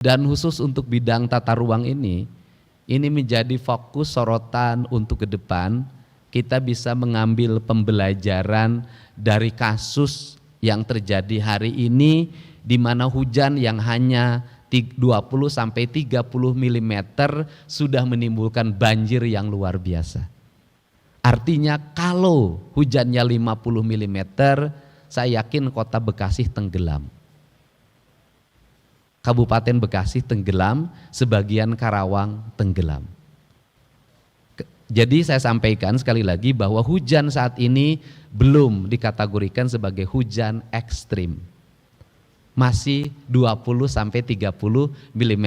Dan khusus untuk bidang tata ruang ini menjadi fokus sorotan untuk ke depan. Kita bisa mengambil pembelajaran dari kasus yang terjadi hari ini, di mana hujan yang hanya 20 sampai 30 mm sudah menimbulkan banjir yang luar biasa. Artinya kalau hujannya 50 mm, saya yakin kota Bekasi tenggelam. Kabupaten Bekasi tenggelam, sebagian Karawang tenggelam. Jadi saya sampaikan sekali lagi bahwa hujan saat ini belum dikategorikan sebagai hujan ekstrim. Masih 20 sampai 30 mm.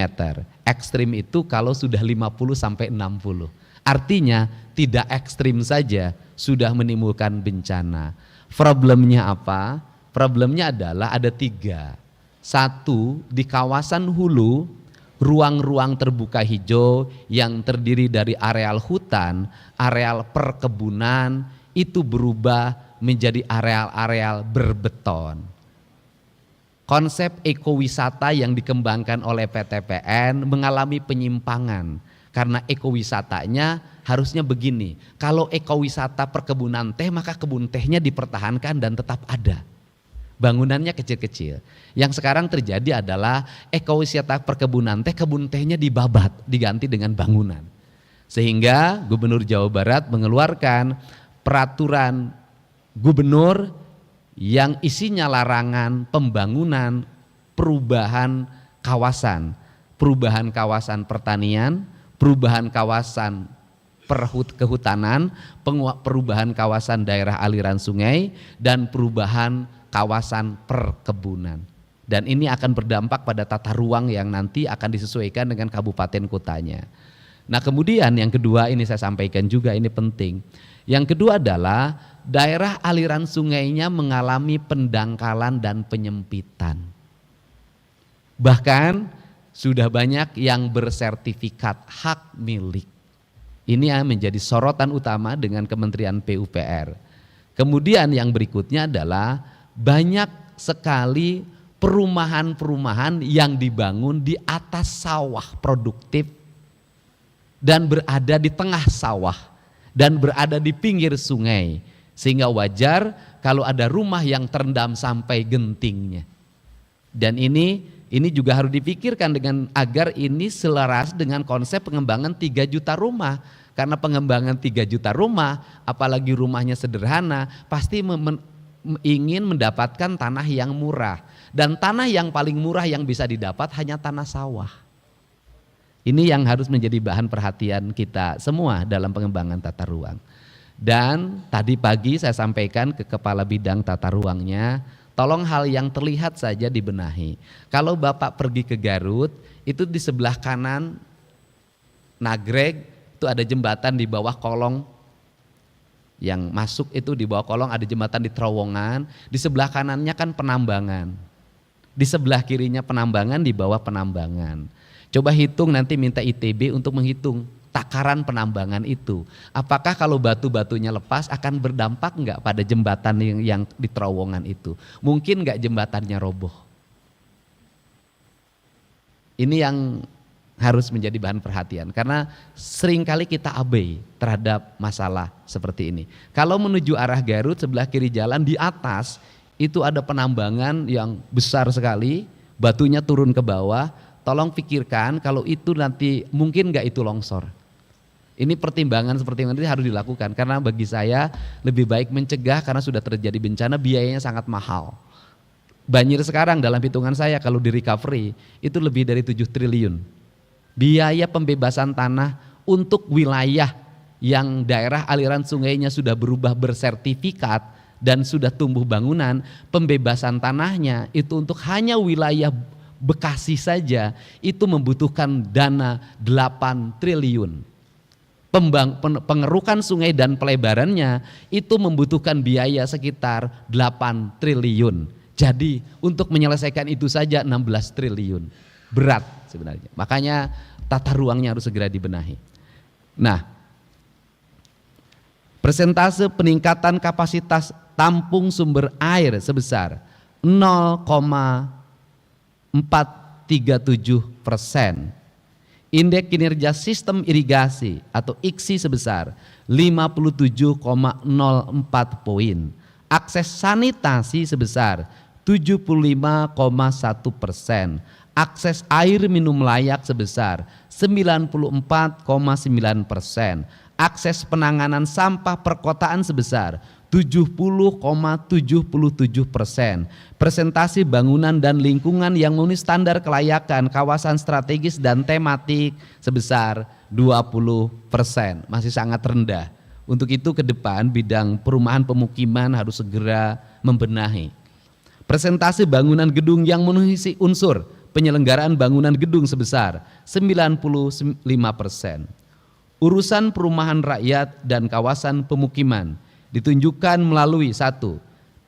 Ekstrim itu kalau sudah 50 sampai 60. Artinya tidak ekstrim saja sudah menimbulkan bencana. Problemnya apa? Problemnya adalah ada 3. 1, di kawasan hulu, ruang-ruang terbuka hijau yang terdiri dari areal hutan, areal perkebunan, itu berubah menjadi areal-areal berbeton. Konsep ekowisata yang dikembangkan oleh PTPN mengalami penyimpangan, karena ekowisatanya harusnya begini, kalau ekowisata perkebunan teh maka kebun tehnya dipertahankan dan tetap ada. Bangunannya kecil-kecil. Yang sekarang terjadi adalah ekowisata perkebunan teh, kebun tehnya dibabat, diganti dengan bangunan. Sehingga Gubernur Jawa Barat mengeluarkan peraturan gubernur yang isinya larangan pembangunan perubahan kawasan pertanian, perubahan kawasan kehutanan, perubahan kawasan daerah aliran sungai, dan perubahan kawasan perkebunan. Dan ini akan berdampak pada tata ruang yang nanti akan disesuaikan dengan kabupaten kotanya. Nah kemudian yang kedua, ini saya sampaikan juga, ini penting. Yang kedua adalah daerah aliran sungainya mengalami pendangkalan dan penyempitan. Bahkan sudah banyak yang bersertifikat hak milik. Ini yang menjadi sorotan utama dengan Kementerian PUPR. Kemudian yang berikutnya adalah banyak sekali perumahan-perumahan yang dibangun di atas sawah produktif dan berada di tengah sawah dan berada di pinggir sungai, sehingga wajar kalau ada rumah yang terendam sampai gentingnya. Dan ini juga harus dipikirkan dengan agar ini selaras dengan konsep pengembangan 3 juta rumah. Karena pengembangan 3 juta rumah, apalagi rumahnya sederhana, pasti ingin mendapatkan tanah yang murah, dan tanah yang paling murah yang bisa didapat hanya tanah sawah. Ini yang harus menjadi bahan perhatian kita semua dalam pengembangan tata ruang. Dan tadi pagi saya sampaikan ke kepala bidang tata ruangnya, tolong hal yang terlihat saja dibenahi. Kalau Bapak pergi ke Garut, itu di sebelah kanan Nagreg itu ada jembatan di bawah kolong. Yang masuk itu di bawah kolong ada jembatan di terowongan, di sebelah kanannya kan penambangan, di sebelah kirinya penambangan, di bawah penambangan. Coba hitung, nanti minta ITB untuk menghitung takaran penambangan itu. Apakah kalau batu-batunya lepas akan berdampak enggak pada jembatan yang di terowongan itu? Mungkin enggak jembatannya roboh. Ini yang harus menjadi bahan perhatian, karena seringkali kita abai terhadap masalah seperti ini. Kalau menuju arah Garut, sebelah kiri jalan di atas itu ada penambangan yang besar sekali, batunya turun ke bawah. Tolong pikirkan kalau itu nanti mungkin nggak itu longsor. Ini pertimbangan seperti ini harus dilakukan, karena bagi saya lebih baik mencegah, karena sudah terjadi bencana biayanya sangat mahal. Banjir sekarang dalam hitungan saya kalau di recovery itu lebih dari 7 triliun. Biaya pembebasan tanah untuk wilayah yang daerah aliran sungainya sudah berubah bersertifikat dan sudah tumbuh bangunan, pembebasan tanahnya itu untuk hanya wilayah Bekasi saja itu membutuhkan dana 8 triliun. Pengerukan sungai dan pelebarannya itu membutuhkan biaya sekitar 8 triliun. Jadi untuk menyelesaikan itu saja 16 triliun. Berat sebenarnya. Makanya tata ruangnya harus segera dibenahi. Nah, persentase peningkatan kapasitas tampung sumber air sebesar 0,4 Indeks kinerja sistem irigasi atau IKSI sebesar 57,04 poin. Akses sanitasi sebesar 75,1%. Akses air minum layak sebesar 94,9%. Akses penanganan sampah perkotaan sebesar 70,77%. Presentasi bangunan dan lingkungan yang memenuhi standar kelayakan kawasan strategis dan tematik sebesar 20%. Masih sangat rendah. Untuk itu ke depan bidang perumahan pemukiman harus segera membenahi. Presentasi bangunan gedung yang memenuhi unsur penyelenggaraan bangunan gedung sebesar 95%. Urusan perumahan rakyat dan kawasan pemukiman ditunjukkan melalui 1.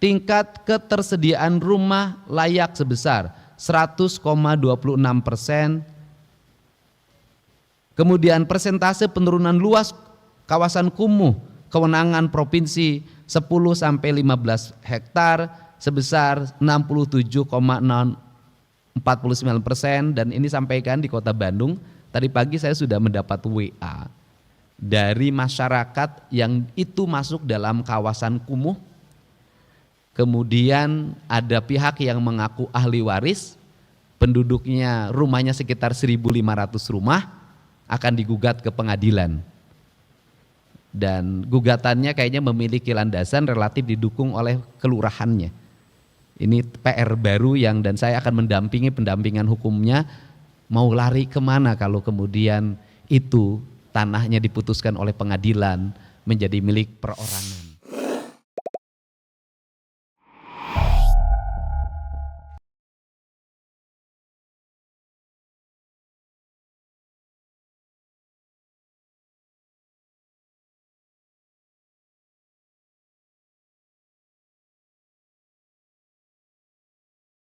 Tingkat ketersediaan rumah layak sebesar 100,26%. Kemudian persentase penurunan luas kawasan kumuh kewenangan provinsi 10-15 hektar sebesar 67,49%, dan ini sampaikan di Kota Bandung. Tadi pagi saya sudah mendapat WA dari masyarakat yang itu masuk dalam kawasan kumuh. Kemudian ada pihak yang mengaku ahli waris, penduduknya rumahnya sekitar 1.500 rumah, akan digugat ke pengadilan. Dan gugatannya kayaknya memiliki landasan relatif didukung oleh kelurahannya. Ini PR baru yang dan saya akan mendampingi pendampingan hukumnya. Mau lari kemana kalau kemudian itu tanahnya diputuskan oleh pengadilan menjadi milik perorangan.